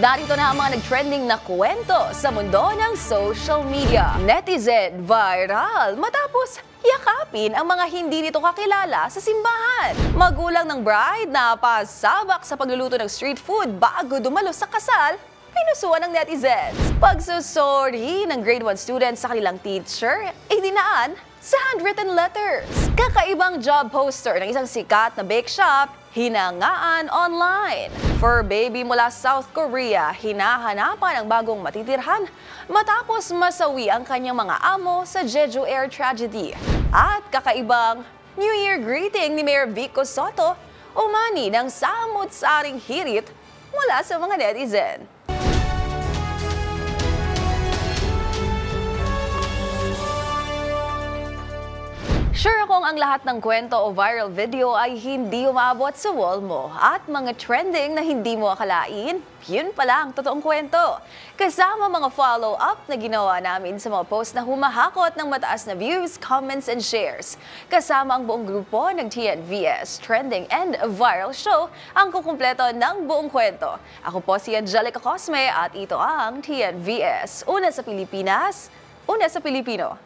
Narito na ang mga nag-trending na kwento sa mundo ng social media. Netizen viral matapos yakapin ang mga hindi nito kakilala sa simbahan. Magulang ng bride na pasabak sa pagluluto ng street food bago dumalo sa kasal, pinusuan ng netizens. Pagsusori ng grade 1 students sa kanilang teacher, idinaan sa handwritten letters. Kakaibang job poster ng isang sikat na bake shop, hinangaan online. Fur baby mula South Korea, hinahanapan ang bagong matitirhan matapos masawi ang kanyang mga amo sa Jeju Air tragedy. At kakaibang New Year greeting ni Mayor Vico Soto, umani ng samot-saring hirit mula sa mga netizen. Sure akong ang lahat ng kwento o viral video ay hindi umabot sa wall mo at mga trending na hindi mo akalain, yun pala ang totoong kwento. Kasama mga follow-up na ginawa namin sa mga post na humahakot ng mataas na views, comments, and shares. Kasama ang buong grupo ng TNVS Trending and Viral Show ang kukumpleto ng buong kwento. Ako po si Angelica Cosme at ito ang TNVS. Una sa Pilipinas, una sa Pilipino.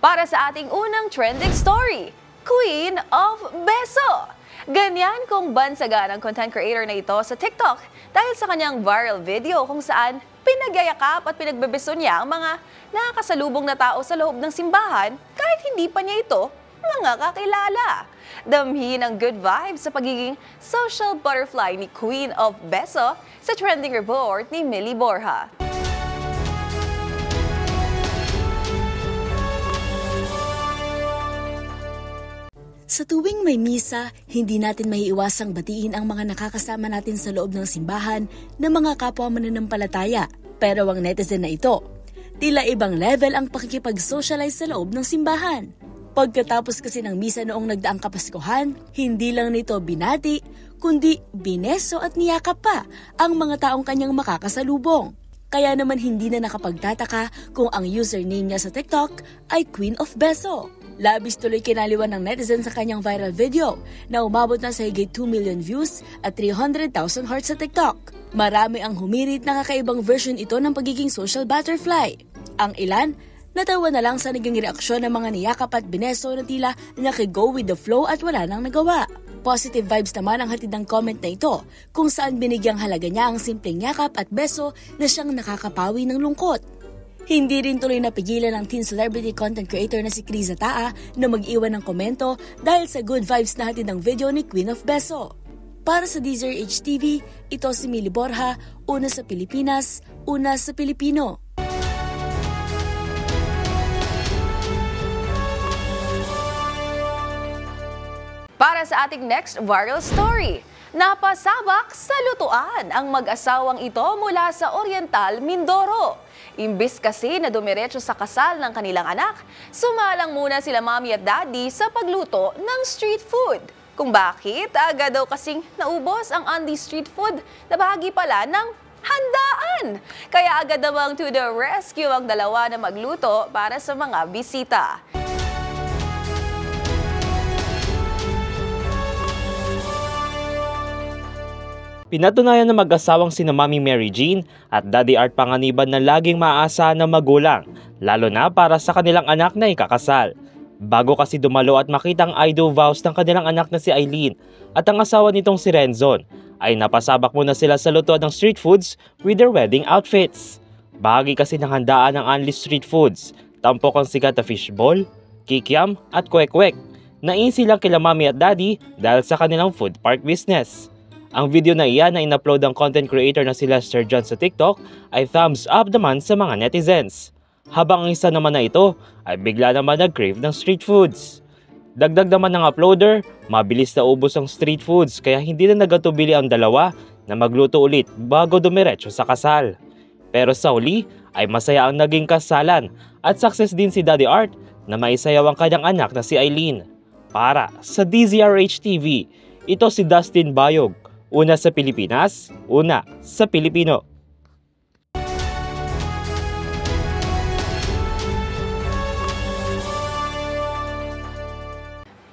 Para sa ating unang trending story, Queen of Beso. Ganyan kung bansagan ang content creator na ito sa TikTok dahil sa kanyang viral video kung saan pinagyayakap at pinagbebeso niya ang mga nakakasalubong na tao sa loob ng simbahan kahit hindi pa niya ito mga kakilala. Damhin ang good vibes sa pagiging social butterfly ni Queen of Beso sa trending report ni Millie Borja. Sa tuwing may misa, hindi natin maiiwasang batiin ang mga nakakasama natin sa loob ng simbahan na mga kapwa mananampalataya. Pero ang netizen na ito, tila ibang level ang pakikipag-socialize sa loob ng simbahan. Pagkatapos kasi ng misa noong nagdaang Kapaskuhan, hindi lang nito binati, kundi bineso at niyakap pa ang mga taong kanyang makakasalubong. Kaya naman hindi na nakapagtataka kung ang username niya sa TikTok ay Queen of Beso. Labis tuloy kinaliwan ng netizen sa kanyang viral video na umabot na sa higit 2 million views at 300,000 hearts sa TikTok. Marami ang humirit na kakaibang version ito ng pagiging social butterfly. Ang ilan, natawa na lang sa naging reaksyon ng mga niyakap at bineso na tila naki-go with the flow at wala nang nagawa. Positive vibes naman ang hatid ng comment na ito kung saan binigyang halaga niya ang simpleng yakap at beso na siyang nakakapawi ng lungkot. Hindi rin tuloy napigilan ng teen celebrity content creator na si Criza Taa na mag-iwan ng komento dahil sa good vibes na hatid ng video ni Queen of Beso. Para sa DZRH TV, ito si Millie Borja, una sa Pilipinas, una sa Pilipino. Para sa ating next viral story, napasabak sa lutuan ang mag-asawang ito mula sa Oriental, Mindoro. Imbis kasi na dumiretso sa kasal ng kanilang anak, sumalang muna sila mommy at daddy sa pagluto ng street food. Kung bakit, agad daw kasing naubos ang Andy street food na bahagi pala ng handaan. Kaya agad namang to the rescue ang dalawa na magluto para sa mga bisita. Pinatunayan ng mag-asawang sina Mami Mary Jean at Daddy Art Panganiban na laging maaasahan ng magulang, lalo na para sa kanilang anak na ikakasal. Bago kasi dumalo at makita ang I do vows ng kanilang anak na si Eileen at ang asawa nitong si Renzon, ay napasabak muna sila sa lutuan ng street foods with their wedding outfits. Bahagi kasi ng handaan ng Anli Street Foods, tampok ang sikat na fishball, kikiam at kwek-kwek. Nainsi lang kila Mami at Daddy dahil sa kanilang food park business. Ang video na iyan na in-upload ng content creator na sila Sir John sa TikTok ay thumbs up naman sa mga netizens. Habang ang isa naman na ito ay bigla naman nag-crave ng street foods. Dagdag naman ng uploader, mabilis na ubos ang street foods kaya hindi na nagatubili ang dalawa na magluto ulit bago dumiretso sa kasal. Pero sa huli ay masaya ang naging kasalan at success din si Daddy Art na maisayaw ang kanyang anak na si Eileen. Para sa DZRH TV, ito si Dustin Bayog. Una sa Pilipinas, una sa Pilipino.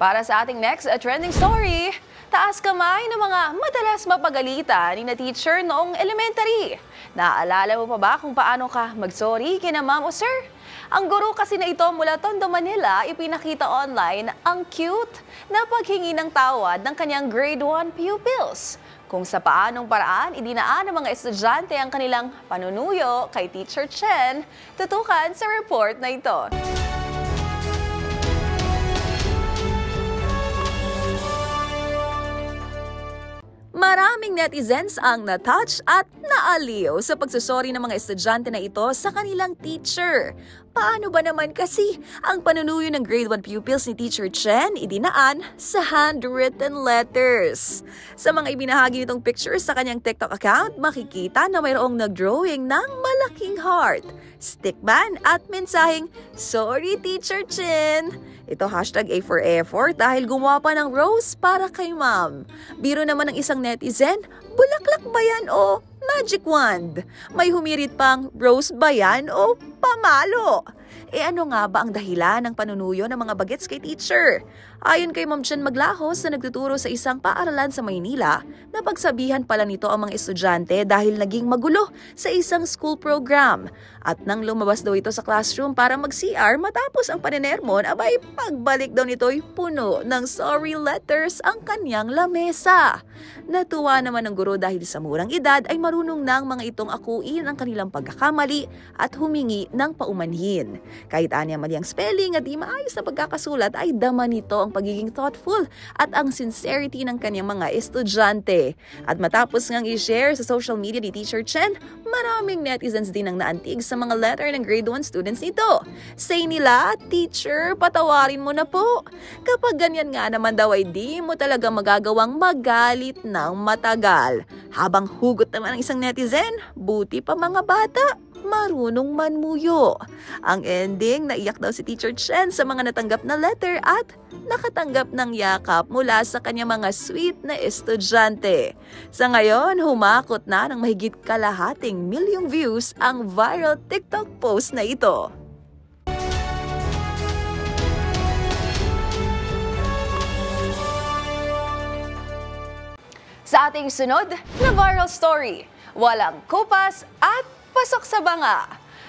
Para sa ating next trending story, taas kamay ng mga madalas mapagalitan ni na teacher noong elementary. Naaalala mo pa ba kung paano ka mag-sorry kina ma'am o sir? Ang guro kasi na ito mula Tondo, Manila, ipinakita online ang cute na paghingi ng tawad ng kanyang grade 1 pupils. Kung sa paanong paraan idinaan ng mga estudyante ang kanilang panunuyo kay Teacher Chen, tutukan sa report na ito. Maraming netizens ang na-touch at naaliw sa pagsusori ng mga estudyante na ito sa kanilang teacher. Paano ba naman kasi ang panunuyo ng grade 1 pupils ni Teacher Chen idinaan sa handwritten letters? Sa mga ibinahagi nitong pictures sa kanyang TikTok account, makikita na mayroong nag-drawing ng malaking heart, stickman at mensaheng, "Sorry Teacher Chen." Ito hashtag A for effort dahil gumawa pa ng rose para kay ma'am. Biro naman ng isang netizen, bulaklak ba yan o magic wand? May humirit pang rose ba yan o pamalo? Ano nga ba ang dahilan ng panunuyo ng mga bagets kay teacher? Ayon kay Ma'am Chen Maglahos na nagtuturo sa isang paaralan sa Maynila, napagsabihan pala nito ang mga estudyante dahil naging magulo sa isang school program. At nang lumabas daw ito sa classroom para mag-CR matapos ang paninermon, abay pagbalik daw nito'y puno ng sorry letters ang kanyang lamesa. Natuwa naman ang guro dahil sa murang edad ay marunong nang mga itong akuin ang kanilang pagkakamali at humingi ng paumanhin. Kahit anya mali ang spelling at di maayos na pagkakasulat ay dama nito ang pagiging thoughtful at ang sincerity ng kanyang mga estudyante. At matapos ngang i-share sa social media ni Teacher Chen, maraming netizens din ang naantig sa mga letter ng grade 1 students nito. Say nila, "Teacher, patawarin mo na po." Kapag ganyan nga naman daw ay di mo talaga magagawang magalit ng matagal. Habang hugot naman ang isang netizen, buti pa mga bata, marunong manmuyo. Ang ending, naiyak daw si Teacher Chen sa mga natanggap na letter at nakatanggap ng yakap mula sa kanyang mga sweet na estudyante. Sa ngayon, humakot na ng mahigit kalahating milyong views ang viral TikTok post na ito. Sa ating sunod na viral story, walang kupas at pasok sa banga.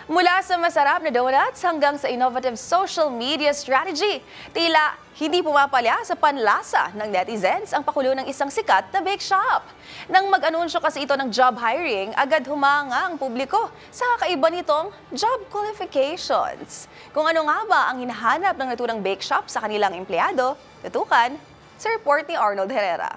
Mula sa masarap na donuts hanggang sa innovative social media strategy, tila hindi pumapalya sa panlasa ng netizens ang pakulo ng isang sikat na bake shop. Nang mag-anunsyo kasi ito ng job hiring, agad humanga ang publiko sa kakaiba nitong job qualifications. Kung ano nga ba ang hinahanap ng naturang bake shop sa kanilang empleyado, tutukan sa report ni Arnold Herrera.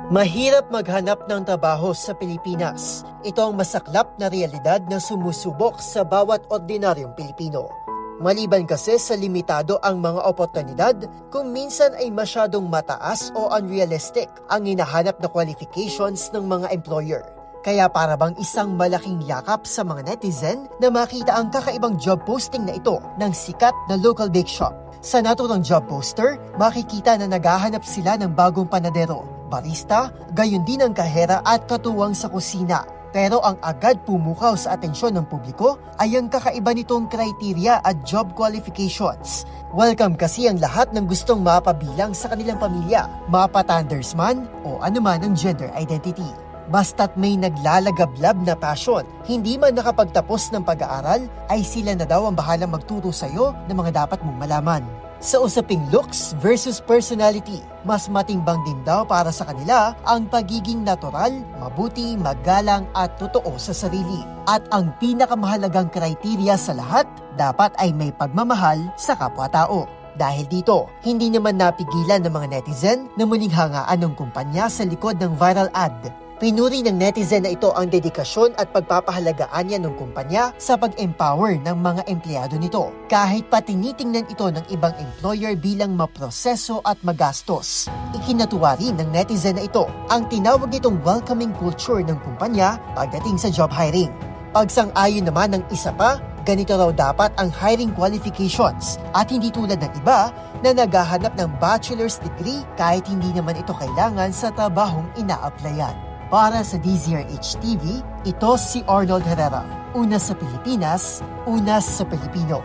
Mahirap maghanap ng trabaho sa Pilipinas. Ito ang masaklap na realidad na sumusubok sa bawat ordinaryong Pilipino. Maliban kasi sa limitado ang mga oportunidad, kung minsan ay masyadong mataas o unrealistic ang hinahanap na qualifications ng mga employer. Kaya para bang isang malaking yakap sa mga netizen na makita ang kakaibang job posting na ito ng sikat na local bake shop. Sa naturang job poster, makikita na naghahanap sila ng bagong panadero, barista, gayon din ang kahera at katuwang sa kusina. Pero ang agad pumukaw sa atensyon ng publiko ay ang kakaiba nitong kriteria at job qualifications. Welcome kasi ang lahat ng gustong mapabilang sa kanilang pamilya, mapatanders man o anuman ang gender identity. Basta't may naglalagablab na passion, hindi man nakapagtapos ng pag-aaral, ay sila na daw ang bahalang magturo sa'yo ng mga dapat mong malaman. Sa usaping looks versus personality, mas matimbang din daw para sa kanila ang pagiging natural, mabuti, magalang at totoo sa sarili. At ang pinakamahalagang kriteria sa lahat, dapat ay may pagmamahal sa kapwa-tao. Dahil dito, hindi naman napigilan ng mga netizen na muling hangaan ng kumpanya sa likod ng viral ad. Pinuri ng netizen na ito ang dedikasyon at pagpapahalagaan niya ng kumpanya sa pag-empower ng mga empleyado nito. Kahit pa tinitingnan ito ng ibang employer bilang maproseso at magastos. Ikinatuwa rin ng netizen na ito ang tinawag nitong welcoming culture ng kumpanya pagdating sa job hiring. Pagsang-ayon naman ng isa pa, ganito raw dapat ang hiring qualifications at hindi tulad ng iba na naghahanap ng bachelor's degree kahit hindi naman ito kailangan sa trabahong ina-applyan. Para sa DZRH TV, ito si Arnold Herrera. Una sa Pilipinas, una sa Pilipino.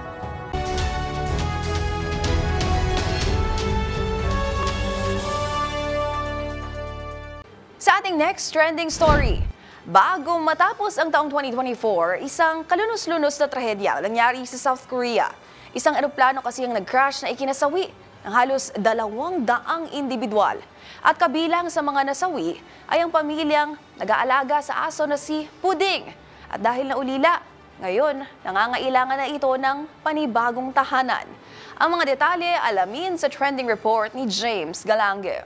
Sa ating next trending story, bago matapos ang taong 2024, isang kalunos-lunos na trahedya nangyari sa South Korea. Isang eroplano kasi ang nag-crash na ikinasawi ng halos 200 individual. At kabilang sa mga nasawi ay ang pamilyang nag-aalaga sa aso na si Puding. At dahil naulila, ngayon nangangailangan na ito ng panibagong tahanan. Ang mga detalye alamin sa trending report ni James Galange.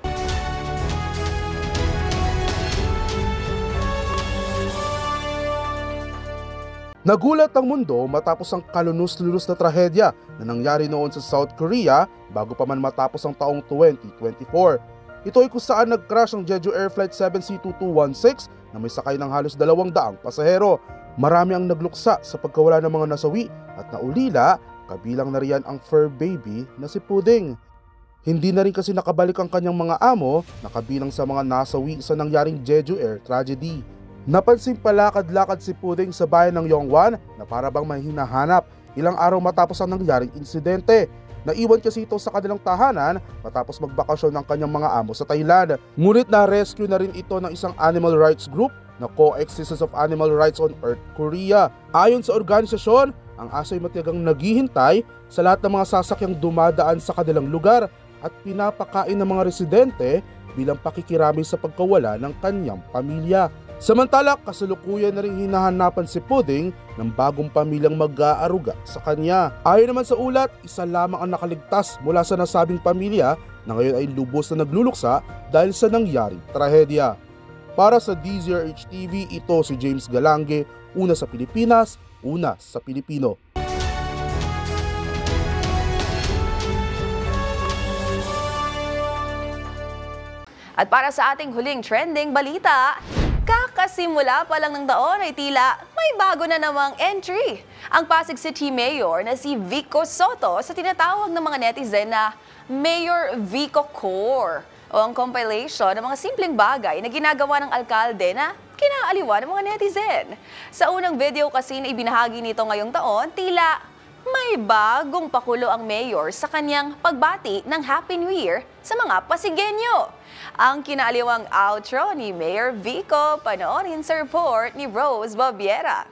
Nagulat ang mundo matapos ang kalunos-lunos na trahedya na nangyari noon sa South Korea bago pa man matapos ang taong 2024. Ito ay kung saan nag-crash ang Jeju Air Flight 7C2216 na may sakay ng halos 200 pasahero. Marami ang nagluksa sa pagkawala ng mga nasawi at naulila, kabilang na riyan ang fur baby na si Puding. Hindi na rin kasi nakabalik ang kanyang mga amo na kabilang sa mga nasawi sa nangyaring Jeju Air tragedy. Napansin palakad-lakad si Puding sa bayan ng Yongwon na para bang may hinahanap ilang araw matapos ang nangyaring insidente. Naiwan kasi ito sa kanilang tahanan matapos magbakasyon ng kanyang mga amo sa Thailand. Ngunit na-rescue na rin ito ng isang animal rights group na Coexistence of Animal Rights on Earth Korea. Ayon sa organisasyon, ang aso ay matiyagang naghihintay sa lahat ng mga sasakyang dumadaan sa kanilang lugar at pinapakain ng mga residente bilang pakikirami sa pagkawala ng kanyang pamilya. Samantala, kasalukuyan na rin hinahanapan si Puding ng bagong pamilyang mag-aaruga sa kanya. Ayon naman sa ulat, isa lamang ang nakaligtas mula sa nasabing pamilya na ngayon ay lubos na nagluluksa dahil sa nangyaring trahedya. Para sa DZRH TV, ito si James Galange, una sa Pilipinas, una sa Pilipino. At para sa ating huling trending balita, kakasimula pa lang ng taon ay tila may bago na namang entry. Ang Pasig City Mayor na si Vico Soto sa tinatawag ng mga netizen na Mayor Vico Core o ang compilation ng mga simpleng bagay na ginagawa ng alkalde na kinaaliwan ng mga netizen. Sa unang video kasi na ibinahagi nito ngayong taon, tila may bagong pakulo ang mayor sa kanyang pagbati ng Happy New Year sa mga Pasigenyo. Ang kinaaliwang outro ni Mayor Vico, panoorin sa report ni Rose Babiera.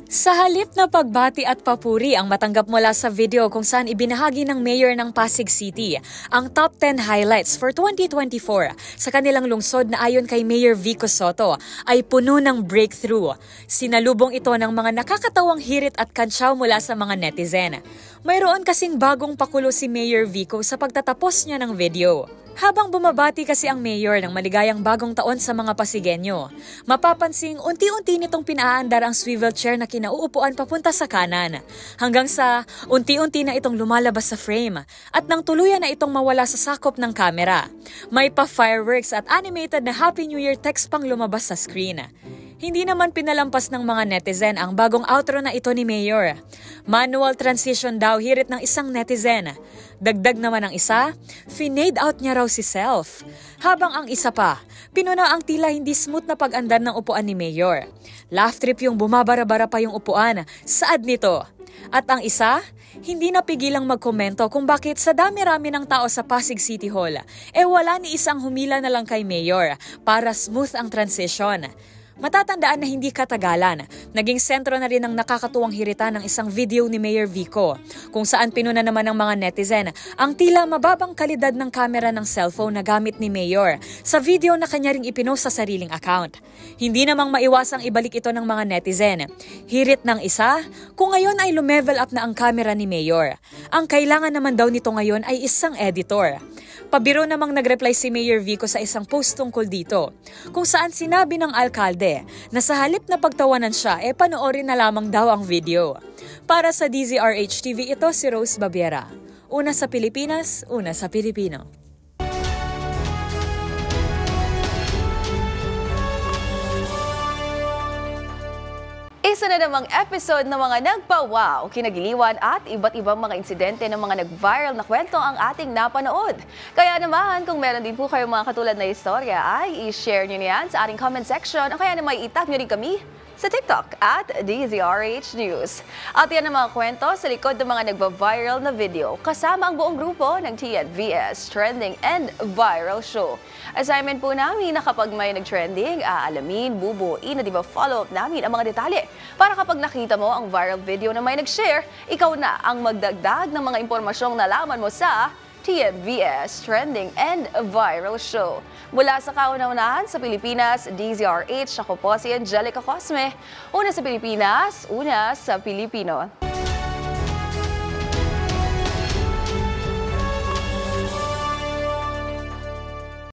Sa halip na pagbati at papuri ang matanggap mula sa video kung saan ibinahagi ng mayor ng Pasig City ang top 10 highlights for 2024 sa kanilang lungsod na ayon kay Mayor Vico Soto ay puno ng breakthrough. Sinalubong ito ng mga nakakatawang hirit at kantsaw mula sa mga netizen. Mayroon kasing bagong pakulo si Mayor Vico sa pagtatapos niya ng video. Habang bumabati kasi ang mayor ng maligayang bagong taon sa mga Pasigenyo, mapapansing unti-unti nitong pinaandar ang swivel chair na kinauupuan papunta sa kanan, hanggang sa unti-unti na itong lumalabas sa frame at nang tuluyan na itong mawala sa sakop ng kamera. May pa-fireworks at animated na Happy New Year text pang lumabas sa screen. Hindi naman pinalampas ng mga netizen ang bagong outro na ito ni Mayor. Manual transition daw hirit ng isang netizen. Dagdag naman ang isa, finade out niya raw si self. Habang ang isa pa, pinuna ang tila hindi smooth na pag-andar ng upuan ni Mayor. Laugh trip yung bumabara-bara pa yung upuan, saad nito. At ang isa, hindi napigilang magkomento kung bakit sa dami-rami ng tao sa Pasig City Hall, wala ni isang humila na lang kay Mayor para smooth ang transition. Matatandaan na hindi katagalan, naging sentro na rin ng nakakatuwang hirita ng isang video ni Mayor Vico, kung saan pinuna naman ng mga netizen ang tila mababang kalidad ng kamera ng cellphone na gamit ni Mayor sa video na kanya ring ipinost sa sariling account. Hindi namang maiwasang ibalik ito ng mga netizen. Hirit ng isa, kung ngayon ay lumevel up na ang kamera ni Mayor. Ang kailangan naman daw nito ngayon ay isang editor. Pabiro namang nagreply si Mayor Vico sa isang post tungkol dito, kung saan sinabi ng alkalde na sa halip na pagtawanan siya, panoorin na lamang daw ang video. Para sa DZRH TV, ito si Rose Babiera. Una sa Pilipinas, una sa Pilipino. Isa na namang episode ng mga nagpa-wow, kinagiliwan at iba't ibang mga insidente ng mga nag-viral na kwento ang ating napanood. Kaya naman, kung meron din po kayong mga katulad na istorya, ay i-share nyo niyan sa ating comment section o kaya naman itag nyo rin kami sa TikTok at DZRH News. At yan ang mga kwento sa likod ng mga nagva-viral na video kasama ang buong grupo ng TNVS Trending and Viral Show. Assignment po namin na kapag may nag-trending, aalamin, bubuin na follow-up namin ang mga detalye para kapag nakita mo ang viral video na may nag-share, ikaw na ang magdagdag ng mga impormasyong nalaman mo sa TNVS Trending and Viral Show. Mula sa kauna-unahan sa Pilipinas, DZRH, ako po si Angelica Cosme. Una sa Pilipinas, una sa Pilipino.